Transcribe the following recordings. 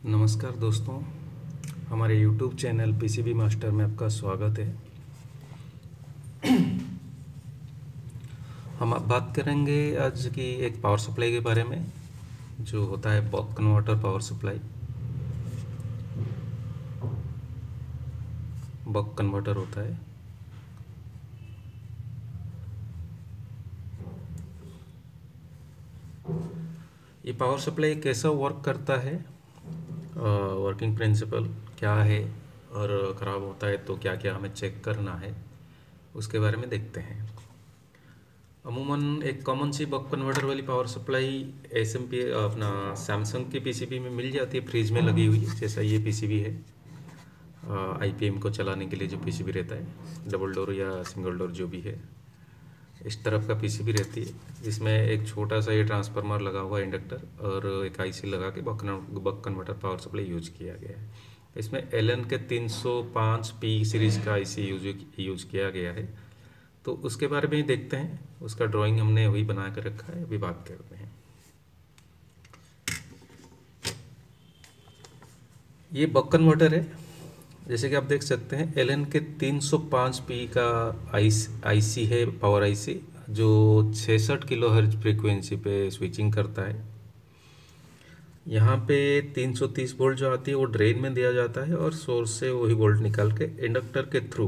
नमस्कार दोस्तों, हमारे YouTube चैनल पीसीबी मास्टर में आपका स्वागत है। हम अब बात करेंगे आज की एक पावर सप्लाई के बारे में, जो होता है buck converter power supply. Buck converter होता है। ये पावर सप्लाई कैसा वर्क करता है, वर्किंग प्रिंसिपल क्या है और ख़राब होता है तो क्या क्या हमें चेक करना है, उसके बारे में देखते हैं। अमूमन एक कॉमन सी बक कन्वर्टर वाली पावर सप्लाई एसएमपी अपना सैमसंग की पीसीबी में मिल जाती है, फ्रिज में लगी हुई, जैसा ये पीसीबी है। आईपीएम को चलाने के लिए जो पीसीबी रहता है, डबल डोर या सिंगल डोर जो भी है, इस तरफ का पीसीबी रहती है। इसमें एक छोटा सा ये ट्रांसफार्मर लगा हुआ इंडक्टर और एक आईसी लगा के buck converter power supply use किया गया है। इसमें एलन के 305P सीरीज़ का आईसी यूज किया गया है। तो उसके बारे में ही देखते हैं, उसका ड्राइंग हमने वही बना कर रखा है, अभी बात करते हैं। ये बक कन्वर्टर है, जैसे कि आप देख सकते हैं एलन के 305P का आईसी है, पावर आईसी, जो 66 किलोहर्ट्ज फ्रीक्वेंसी पे स्विचिंग करता है। यहाँ पे 330 वोल्ट जो आती है वो ड्रेन में दिया जाता है और सोर्स से वही वोल्ट निकाल के इंडक्टर के थ्रू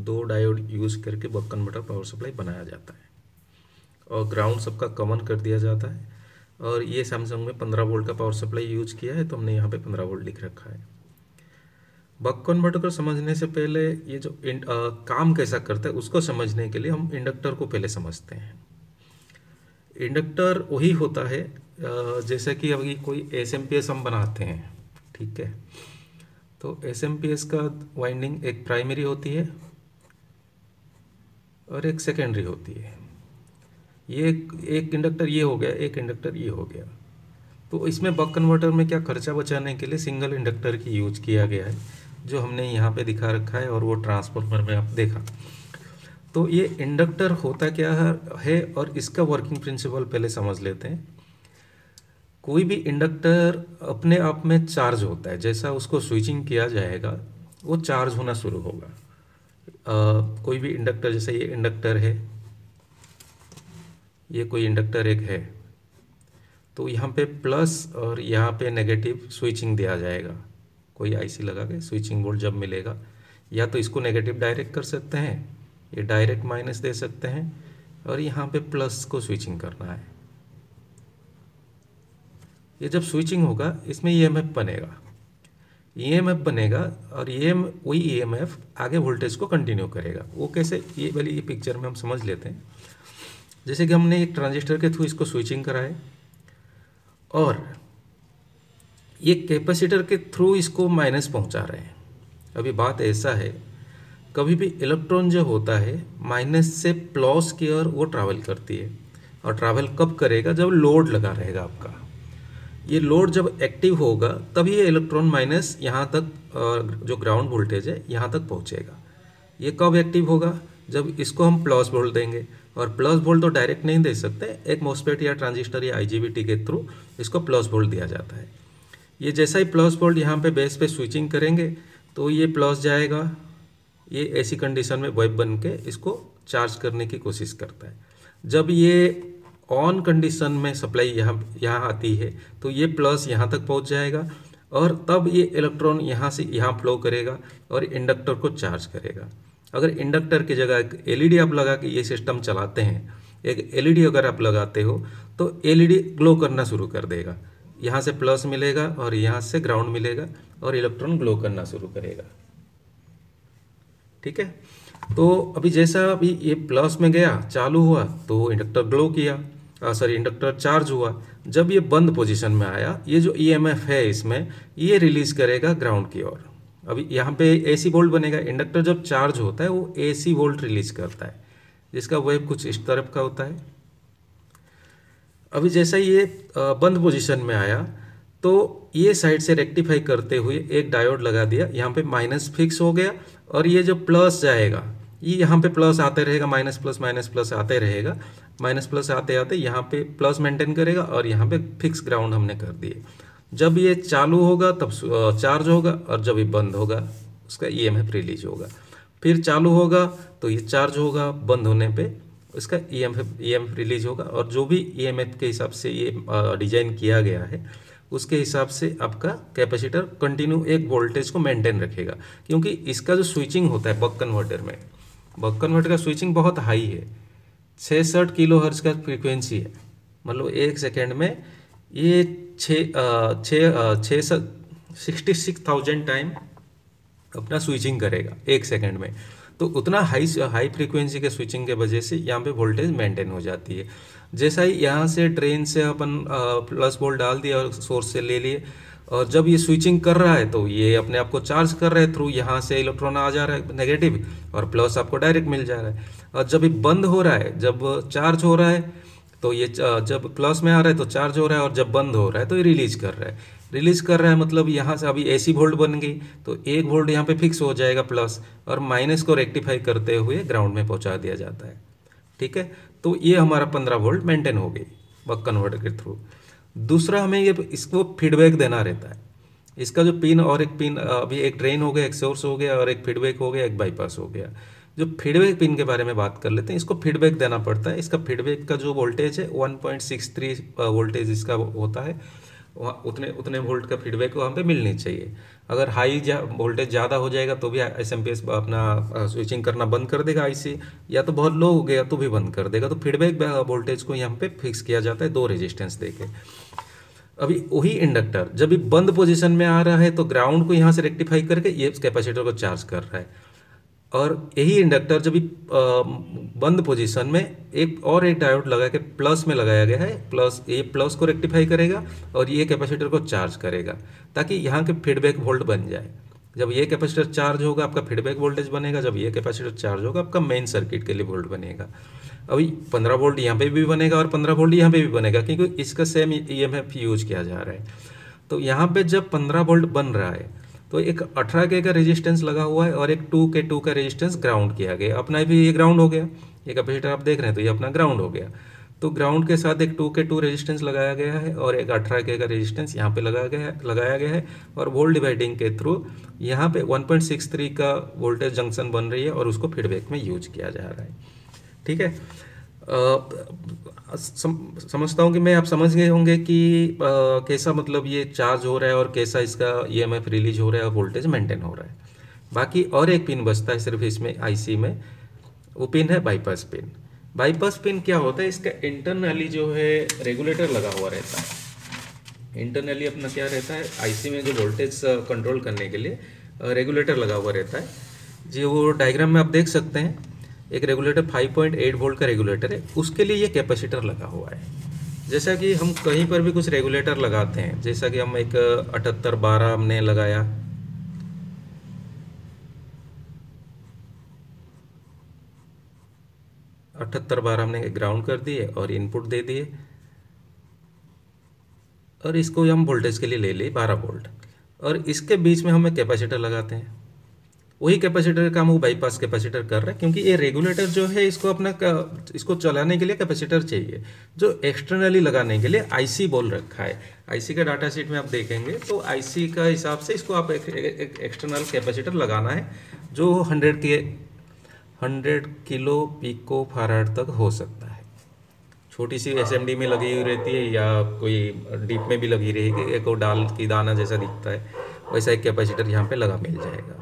2 डायोड यूज करके बक कन्वर्टर पावर सप्लाई बनाया जाता है और ग्राउंड सबका कॉमन कर दिया जाता है। और ये सैमसंग में 15 वोल्ट का पावर सप्लाई यूज किया है, तो हमने यहाँ पे 15 वोल्ट लिख रखा है। बक कन्वर्टर को समझने से पहले ये जो काम कैसा करता है उसको समझने के लिए हम इंडक्टर को पहले समझते हैं। इंडक्टर वही होता है जैसे कि अभी कोई एसएमपीएस हम बनाते हैं, ठीक है। तो एसएमपीएस का वाइंडिंग एक प्राइमरी होती है और एक सेकेंडरी होती है। ये एक इंडक्टर ये हो गया, एक इंडक्टर ये हो गया। तो इसमें बक कन्वर्टर में क्या खर्चा बचाने के लिए सिंगल इंडक्टर की यूज किया गया है, जो हमने यहाँ पे दिखा रखा है और वो ट्रांसफार्मर में आप देखा। तो ये इंडक्टर होता क्या है और इसका वर्किंग प्रिंसिपल पहले समझ लेते हैं। कोई भी इंडक्टर अपने आप में चार्ज होता है, जैसा उसको स्विचिंग किया जाएगा वो चार्ज होना शुरू होगा। कोई भी इंडक्टर, जैसे ये इंडक्टर है, ये कोई इंडक्टर एक है, तो यहाँ पे प्लस और यहाँ पे नेगेटिव स्विचिंग दिया जाएगा। कोई आईसी लगा के स्विचिंग वोल्ट जब मिलेगा, या तो इसको नेगेटिव डायरेक्ट कर सकते हैं, ये डायरेक्ट माइनस दे सकते हैं, और यहाँ पे प्लस को स्विचिंग करना है। ये जब स्विचिंग होगा इसमें ईएमएफ बनेगा, ईएमएफ बनेगा और वही ईएमएफ आगे वोल्टेज को कंटिन्यू करेगा। वो कैसे, ये वाली ये पिक्चर में हम समझ लेते हैं। जैसे कि हमने एक ट्रांजिस्टर के थ्रू इसको स्विचिंग कराए और ये कैपेसिटर के थ्रू इसको माइनस पहुंचा रहे हैं। अभी बात ऐसा है, कभी भी इलेक्ट्रॉन जो होता है माइनस से प्लस की ओर वो ट्रैवल करती है, और ट्रैवल कब करेगा, जब लोड लगा रहेगा आपका। ये लोड जब एक्टिव होगा तभी ये इलेक्ट्रॉन माइनस यहाँ तक जो ग्राउंड वोल्टेज है यहाँ तक पहुँचेगा। ये कब एक्टिव होगा, जब इसको हम प्लस वोल्ट देंगे, और प्लस वोल्ट तो डायरेक्ट नहीं दे सकते, एक मॉसफेट या ट्रांजिस्टर या आईजीबीटी के थ्रू इसको प्लस वोल्ट दिया जाता है। ये जैसा ही प्लस वोल्ट यहाँ पे बेस पे स्विचिंग करेंगे तो ये प्लस जाएगा, ये ऐसी कंडीशन में वेव बन के इसको चार्ज करने की कोशिश करता है। जब ये ऑन कंडीशन में सप्लाई यहाँ आती है तो ये प्लस यहाँ तक पहुँच जाएगा, और तब ये इलेक्ट्रॉन यहाँ से यहाँ फ्लो करेगा और इंडक्टर को चार्ज करेगा। अगर इंडक्टर की जगह एक एलईडी आप लगा के ये सिस्टम चलाते हैं, एक एलईडी अगर आप लगाते हो तो एलईडी ग्लो करना शुरू कर देगा। यहाँ से प्लस मिलेगा और यहाँ से ग्राउंड मिलेगा और इलेक्ट्रॉन ग्लो करना शुरू करेगा, ठीक है। तो अभी जैसा अभी ये प्लस में गया, चालू हुआ, तो इंडक्टर ग्लो किया, इंडक्टर चार्ज हुआ। जब ये बंद पोजीशन में आया, ये जो ईएमएफ है इसमें ये रिलीज करेगा ग्राउंड की ओर। अभी यहाँ पे एसी वोल्ट बनेगा। इंडक्टर जब चार्ज होता है वो एसी वोल्ट रिलीज करता है, जिसका वेव कुछ इस तरफ का होता है। अभी जैसा ये बंद पोजीशन में आया तो ये साइड से रेक्टिफाई करते हुए एक डायोड लगा दिया, यहाँ पे माइनस फिक्स हो गया, और ये जो प्लस जाएगा ये यहाँ पे प्लस आते रहेगा, माइनस प्लस आते रहेगा, माइनस प्लस आते आते यहाँ पे प्लस मेंटेन करेगा और यहाँ पे फिक्स ग्राउंड हमने कर दिए। जब ये चालू होगा तब चार्ज होगा, और जब ये बंद होगा उसका ईएमएफ रिलीज होगा। फिर चालू होगा तो ये चार्ज होगा, बंद होने पे इसका ईएमएफ रिलीज होगा। और जो भी ईएमएफ के हिसाब से ये डिजाइन किया गया है उसके हिसाब से आपका कैपेसिटर कंटिन्यू एक वोल्टेज को मेंटेन रखेगा। क्योंकि इसका जो स्विचिंग होता है बक कन्वर्टर में, बक कन्वर्टर का स्विचिंग बहुत हाई है, 66 किलो हर्ट्ज का फ्रीक्वेंसी है। मतलब 1 सेकेंड में ये 66,000 टाइम अपना स्विचिंग करेगा 1 सेकेंड में। तो उतना हाई फ्रीक्वेंसी के स्विचिंग के वजह से यहाँ पे वोल्टेज मेंटेन हो जाती है। जैसा ही यहाँ से ड्रेन से अपन प्लस वोल्ट डाल दिया और सोर्स से ले लिए, और जब ये स्विचिंग कर रहा है तो ये अपने आप को चार्ज कर रहा है थ्रू, यहाँ से इलेक्ट्रॉन आ जा रहा है नेगेटिव, और प्लस आपको डायरेक्ट मिल जा रहा है। और जब ये बंद हो रहा है, जब चार्ज हो रहा है तो ये जब प्लस में आ रहा है तो चार्ज हो रहा है, और जब बंद हो रहा है तो ये रिलीज कर रहा है। रिलीज कर रहा है मतलब यहाँ से अभी एसी वोल्ट बन गई तो 1 वोल्ट यहाँ पे फिक्स हो जाएगा प्लस, और माइनस को रेक्टिफाई करते हुए ग्राउंड में पहुँचा दिया जाता है। ठीक है, तो ये हमारा 15 वोल्ट मेंटेन हो गई बक कन्वर्टर के थ्रू। दूसरा हमें ये इसको फीडबैक देना रहता है। इसका जो पिन और एक पिन, अभी एक ड्रेन हो गया, एक सोर्स हो गया, और एक फीडबैक हो गया, एक बाईपास हो गया। जो फीडबैक पिन के बारे में बात कर लेते हैं, इसको फीडबैक देना पड़ता है। इसका फीडबैक का जो वोल्टेज है 1.63 वोल्टेज इसका होता है, उतने वोल्ट का फीडबैक वहाँ पे मिलनी चाहिए। अगर हाई वोल्टेज ज़्यादा हो जाएगा तो भी एसएमपीएस अपना स्विचिंग करना बंद कर देगा आईसी, या तो बहुत लो हो गया तो भी बंद कर देगा। तो फीडबैक वोल्टेज को यहाँ पे फिक्स किया जाता है 2 रेजिस्टेंस देके। अभी वही इंडक्टर जब भी बंद पोजीशन में आ रहा है तो ग्राउंड को यहाँ से रेक्टिफाई करके ये कैपेसिटर को चार्ज कर रहा है, और यही इंडक्टर जब भी बंद पोजीशन में एक डायोड लगा के प्लस में लगाया गया है, प्लस ये प्लस को रेक्टिफाई करेगा और ये कैपेसिटर को चार्ज करेगा, ताकि यहाँ के फीडबैक वोल्ट बन जाए। जब ये कैपेसिटर चार्ज होगा आपका फीडबैक वोल्टेज बनेगा, जब ये कैपेसिटर चार्ज होगा आपका मेन सर्किट के लिए वोल्ट बनेगा। अभी 15 वोल्ट यहाँ पे भी बनेगा और 15 वोल्ट यहाँ पे भी बनेगा, क्योंकि इसका सेम ईएमएफ यूज किया जा रहा है। तो यहाँ पे जब 15 वोल्ट बन रहा है तो एक 18K का रेजिस्टेंस लगा हुआ है और एक 2K का रेजिस्टेंस ग्राउंड किया गया। अपना भी ये ग्राउंड हो गया, ये कैपेसिटर आप देख रहे हैं तो ये अपना ग्राउंड हो गया। तो ग्राउंड के साथ एक 2K रेजिस्टेंस लगाया गया है और एक 18K का रेजिस्टेंस यहाँ पे लगाया गया है, और वोल्ट डिवाइडिंग के थ्रू यहाँ पे 1.63 का वोल्टेज जंक्शन बन रही है और उसको फीडबैक में यूज किया जा रहा है। ठीक है, समझता हूँ कि मैं आप समझ गए होंगे कि कैसा मतलब ये चार्ज हो रहा है और कैसा इसका ईएमएफ रिलीज हो रहा है और वोल्टेज मेंटेन हो रहा है। बाकी और एक पिन बचता है सिर्फ इसमें आईसी में, वो पिन है बाईपास पिन। बाईपास पिन क्या होता है, इसका इंटरनली जो है रेगुलेटर लगा हुआ रहता है। इंटरनली अपना क्या रहता है, आईसी में जो वोल्टेज कंट्रोल करने के लिए रेगुलेटर लगा हुआ रहता है। जो वो डायग्राम में आप देख सकते हैं, एक रेगुलेटर 5.8 वोल्ट का रेगुलेटर है, उसके लिए ये कैपेसिटर लगा हुआ है। जैसा कि हम कहीं पर भी कुछ रेगुलेटर लगाते हैं, जैसा कि हम एक 7812 हमने लगाया, हमने ग्राउंड कर दिए और इनपुट दे दिए, और इसको हम वोल्टेज के लिए ले लिए 12 वोल्ट, और इसके बीच में हम एक कैपेसिटर लगाते हैं। वही कैपेसिटर का काम वो बाईपास कैपेसिटर कर रहा है, क्योंकि ये रेगुलेटर जो है इसको चलाने के लिए कैपेसिटर चाहिए, जो एक्सटर्नली लगाने के लिए आईसी बोल रखा है। आईसी का डाटा शीट में आप देखेंगे तो आईसी का हिसाब से इसको आप एक एक्सटर्नल कैपेसिटर लगाना है, जो 100 किलो पिको फैराड तक हो सकता है। छोटी सी एसएमडी में लगी हुई रहती है या कोई डीप में भी लगी रहेगी, एक डाल की दाना जैसा दिखता है, वैसा एक कैपेसिटर यहाँ पे लगा मिल जाएगा।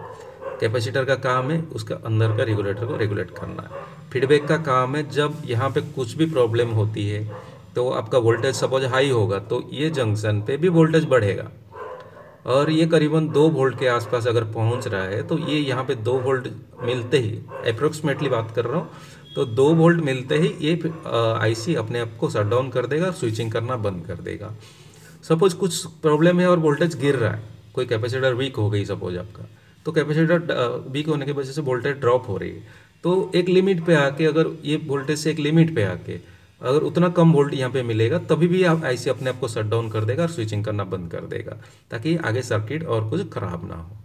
कैपेसिटर का काम है उसका अंदर का रेगुलेटर को रेगुलेट करना। फीडबैक का काम है जब यहाँ पे कुछ भी प्रॉब्लम होती है तो आपका वोल्टेज सपोज हाई होगा तो ये जंक्शन पे भी वोल्टेज बढ़ेगा, और ये करीबन 2 वोल्ट के आसपास अगर पहुँच रहा है तो ये यहाँ पे 2 वोल्ट मिलते ही, अप्रोक्सीमेटली बात कर रहा हूँ, तो 2 वोल्ट मिलते ही ये आईसी अपने आप को शट डाउन कर देगा, स्विचिंग करना बंद कर देगा। सपोज कुछ प्रॉब्लम है और वोल्टेज गिर रहा है, कोई कैपेसिटर वीक हो गई सपोज आपका, तो कैपेसिटर वीक होने की वजह से वोल्टेज ड्रॉप हो रही है, तो एक लिमिट पे आके, अगर ये वोल्टेज से एक लिमिट पे आके अगर उतना कम वोल्ट यहाँ पे मिलेगा तभी भी आप आईसी अपने आप को शट डाउन कर देगा और स्विचिंग करना बंद कर देगा, ताकि आगे सर्किट और कुछ खराब ना हो।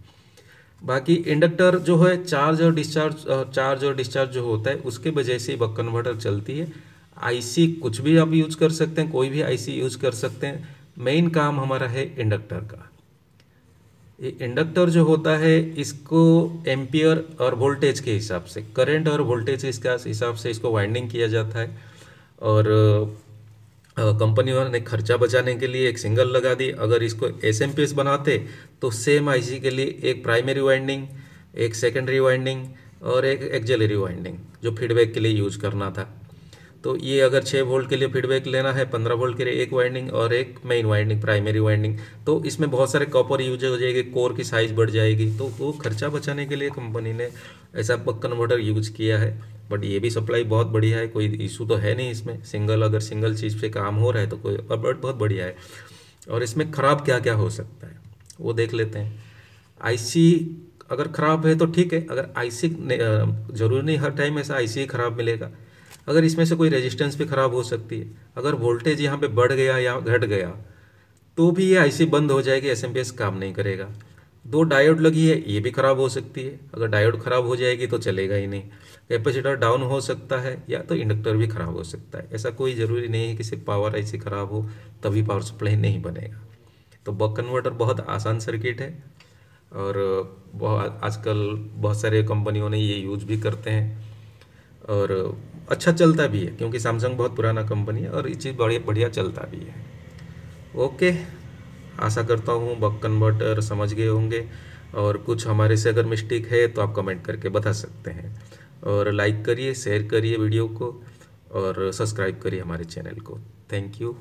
बाकी इंडक्टर जो है चार्ज और डिस्चार्ज जो होता है उसके वजह से बक कन्वर्टर चलती है। आईसी कुछ भी आप यूज कर सकते हैं, कोई भी आईसी यूज कर सकते हैं, मेन काम हमारा है इंडक्टर का। ये इंडक्टर जो होता है इसको एम्पियर और वोल्टेज के हिसाब से, करंट और वोल्टेज इसका हिसाब से इसको वाइंडिंग किया जाता है। और कंपनी वालों ने खर्चा बचाने के लिए एक सिंगल लगा दी। अगर इसको एसएमपीएस बनाते तो सेम आईसी के लिए एक प्राइमरी वाइंडिंग, एक सेकेंडरी वाइंडिंग और एक एक्सिलरी वाइंडिंग जो फीडबैक के लिए यूज करना था। तो ये अगर 6 वोल्ट के लिए फीडबैक लेना है, 15 वोल्ट के लिए एक वाइंडिंग और एक मेन वाइंडिंग प्राइमरी वाइंडिंग, तो इसमें बहुत सारे कॉपर यूज हो जाएगी, कोर की साइज़ बढ़ जाएगी। तो वो खर्चा बचाने के लिए कंपनी ने ऐसा बक कन्वर्टर यूज किया है। बट ये भी सप्लाई बहुत बढ़िया है, कोई इशू तो है नहीं इसमें। अगर सिंगल चीज़ पे काम हो रहा है तो कोई बहुत बढ़िया है। और इसमें ख़राब क्या क्या हो सकता है वो देख लेते हैं। आईसी अगर ख़राब है तो ठीक है, अगर आईसी ज़रूरी नहीं हर टाइम ऐसा आईसी ख़राब मिलेगा। अगर इसमें से कोई रेजिस्टेंस भी ख़राब हो सकती है, अगर वोल्टेज यहाँ पे बढ़ गया या घट गया तो भी ये आईसी बंद हो जाएगी, एसएमपीएस काम नहीं करेगा। 2 डायोड लगी है, ये भी ख़राब हो सकती है। अगर डायोड ख़राब हो जाएगी तो चलेगा ही नहीं। कैपेसिटर डाउन हो सकता है या तो इंडक्टर भी ख़राब हो सकता है। ऐसा कोई ज़रूरी नहीं है कि सिर्फ पावर आईसी ख़राब हो तभी पावर सप्लाई नहीं बनेगा। तो बक कन्वर्टर बहुत आसान सर्किट है और आजकल बहुत सारे कंपनियों ने ये यूज भी करते हैं और अच्छा चलता भी है, क्योंकि सैमसंग बहुत पुराना कंपनी है और ये चीज़ बढ़िया चलता भी है। ओके, आशा करता हूँ बक कन्वर्टर समझ गए होंगे। और कुछ हमारे से अगर मिस्टेक है तो आप कमेंट करके बता सकते हैं। और लाइक करिए, शेयर करिए वीडियो को और सब्सक्राइब करिए हमारे चैनल को। Thank you.